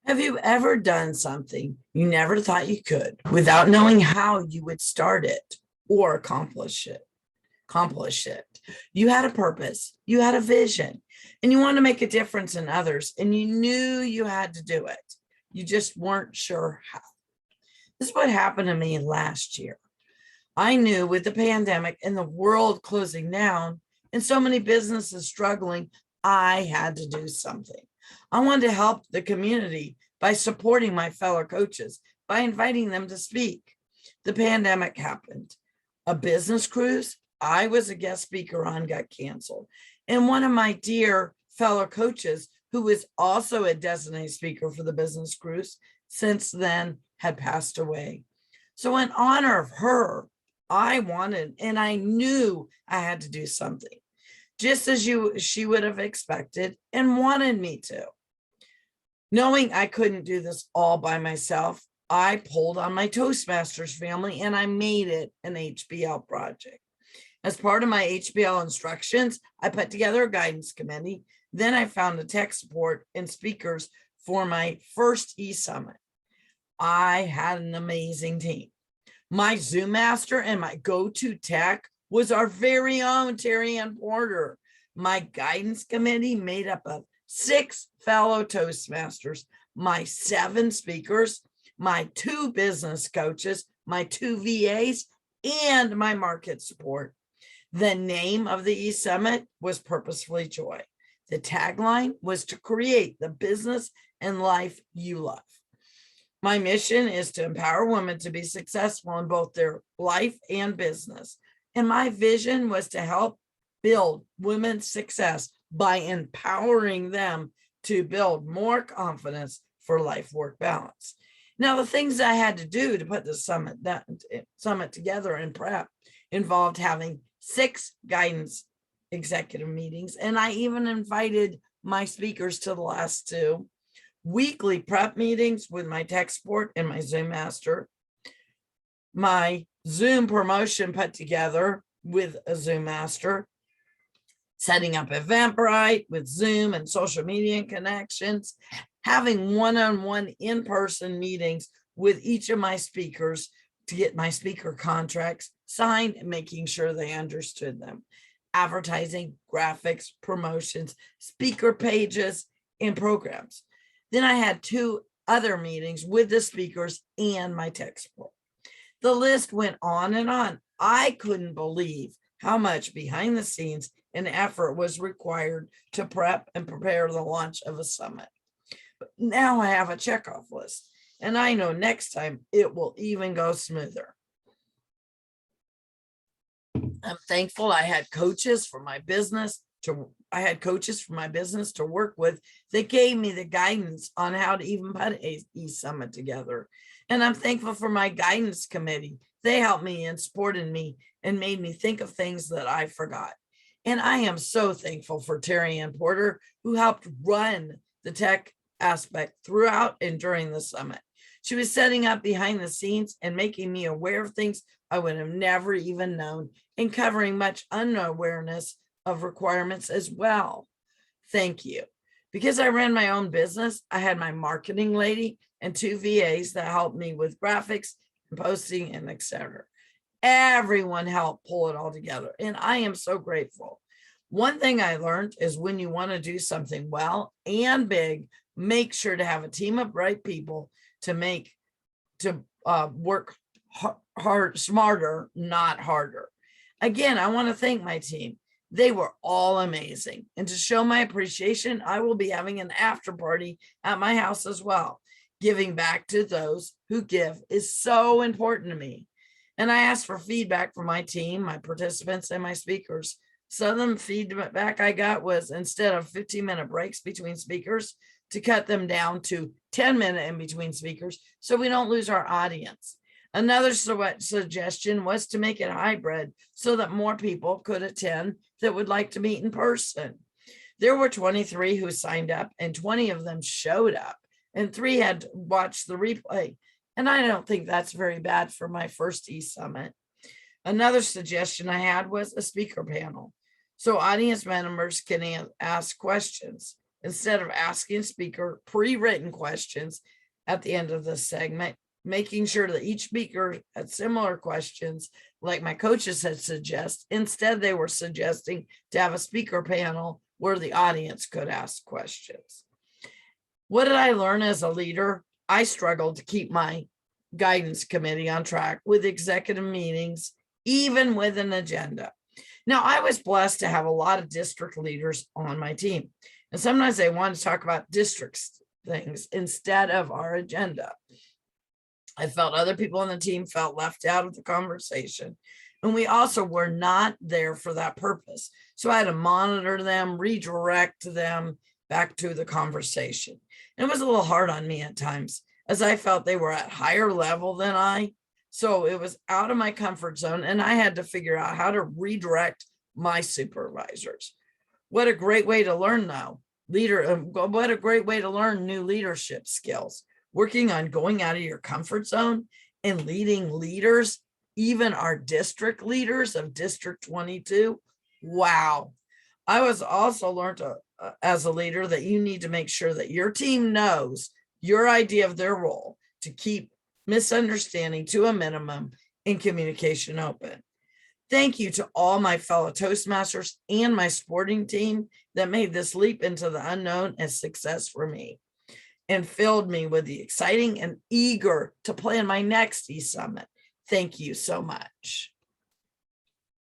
Have you ever done something you never thought you could without knowing how you would start it or accomplish it? Accomplish it. You had a purpose, you had a vision, and you wanted to make a difference in others, and you knew you had to do it. You just weren't sure how. This is what happened to me last year. I knew with the pandemic and the world closing down and so many businesses struggling, I had to do something. I wanted to help the community by supporting my fellow coaches, by inviting them to speak. The pandemic happened. A business cruise I was a guest speaker on got canceled. And one of my dear fellow coaches, who was also a designated speaker for the business cruise, since then had passed away. So, in honor of her, I wanted and I knew I had to do something, just as she would have expected and wanted me to. Knowing I couldn't do this all by myself, I pulled on my Toastmasters family and I made it an HBL project. As part of my HBL instructions, I put together a guidance committee. Then I found the tech support and speakers for my first e-summit. I had an amazing team. My Zoom master and my go-to tech was our very own Terry Ann Porter. My guidance committee made up of 6 fellow Toastmasters, my 7 speakers, my 2 business coaches, my 2 VAs, and my market support. The name of the e-summit was Purposefully Joy. The tagline was to create the business and life you love. My mission is to empower women to be successful in both their life and business. And my vision was to help build women's success by empowering them to build more confidence for life-work balance. Now, the things I had to do to put the summit together and prep involved having 6 guidance executive meetings, and I even invited my speakers to the last 2. Weekly prep meetings with my tech support and my Zoom master, my Zoom promotion put together with a Zoom master, setting up Eventbrite with Zoom and social media connections, having one-on-one in-person meetings with each of my speakers to get my speaker contracts signed and making sure they understood them, advertising, graphics, promotions, speaker pages, and programs. Then I had 2 other meetings with the speakers and my tech support. The list went on and on. I couldn't believe how much behind the scenes and effort was required to prep and prepare the launch of a summit. But now I have a checkoff list, and I know next time it will even go smoother. I'm thankful I had coaches for my business to work with that gave me the guidance on how to even put a e-summit together. And I'm thankful for my guidance committee. They helped me and supported me and made me think of things that I forgot. And I am so thankful for Terry Ann Porter, who helped run the tech aspect throughout and during the summit. She was setting up behind the scenes and making me aware of things I would have never even known, and covering much unawareness of requirements as well. Thank you. Because I ran my own business, I had my marketing lady and 2 VAs that helped me with graphics and posting and etc. Everyone helped pull it all together, and I am so grateful. One thing I learned is when you want to do something well and big, make sure to have a team of bright people to work hard, smarter, not harder. Again, I want to thank my team. They were all amazing. And to show my appreciation, I will be having an after party at my house as well. Giving back to those who give is so important to me. And I asked for feedback from my team, my participants, and my speakers. Some of the feedback I got was, instead of 15-minute breaks between speakers, to cut them down to 10-minute in between speakers so we don't lose our audience. Another suggestion was to make it hybrid so that more people could attend that would like to meet in person. There were 23 who signed up, and 20 of them showed up, and 3 had watched the replay. And I don't think that's very bad for my first e-summit. Another suggestion I had was a speaker panel, so audience members can ask questions. instead of asking speaker pre-written questions at the end of the segment, making sure that each speaker had similar questions like my coaches had suggested. Instead, they were suggesting to have a speaker panel where the audience could ask questions. What did I learn as a leader? I struggled to keep my guidance committee on track with executive meetings, even with an agenda. Now, I was blessed to have a lot of district leaders on my team, and sometimes they wanted to talk about district things instead of our agenda. I felt other people on the team felt left out of the conversation, and we also were not there for that purpose. So I had to monitor them, redirect them back to the conversation. And it was a little hard on me at times, as I felt they were at higher level than I. So it was out of my comfort zone, and I had to figure out how to redirect my supervisors. What a great way to learn, though. What a great way to learn new leadership skills. Working on going out of your comfort zone and leading leaders, even our district leaders of District 22. Wow. I was also learned as a leader that you need to make sure that your team knows your idea of their role to keep misunderstanding to a minimum and communication open. Thank you to all my fellow Toastmasters and my sporting team that made this leap into the unknown a success for me and filled me with the exciting and eager to plan my next eSummit. Thank you so much.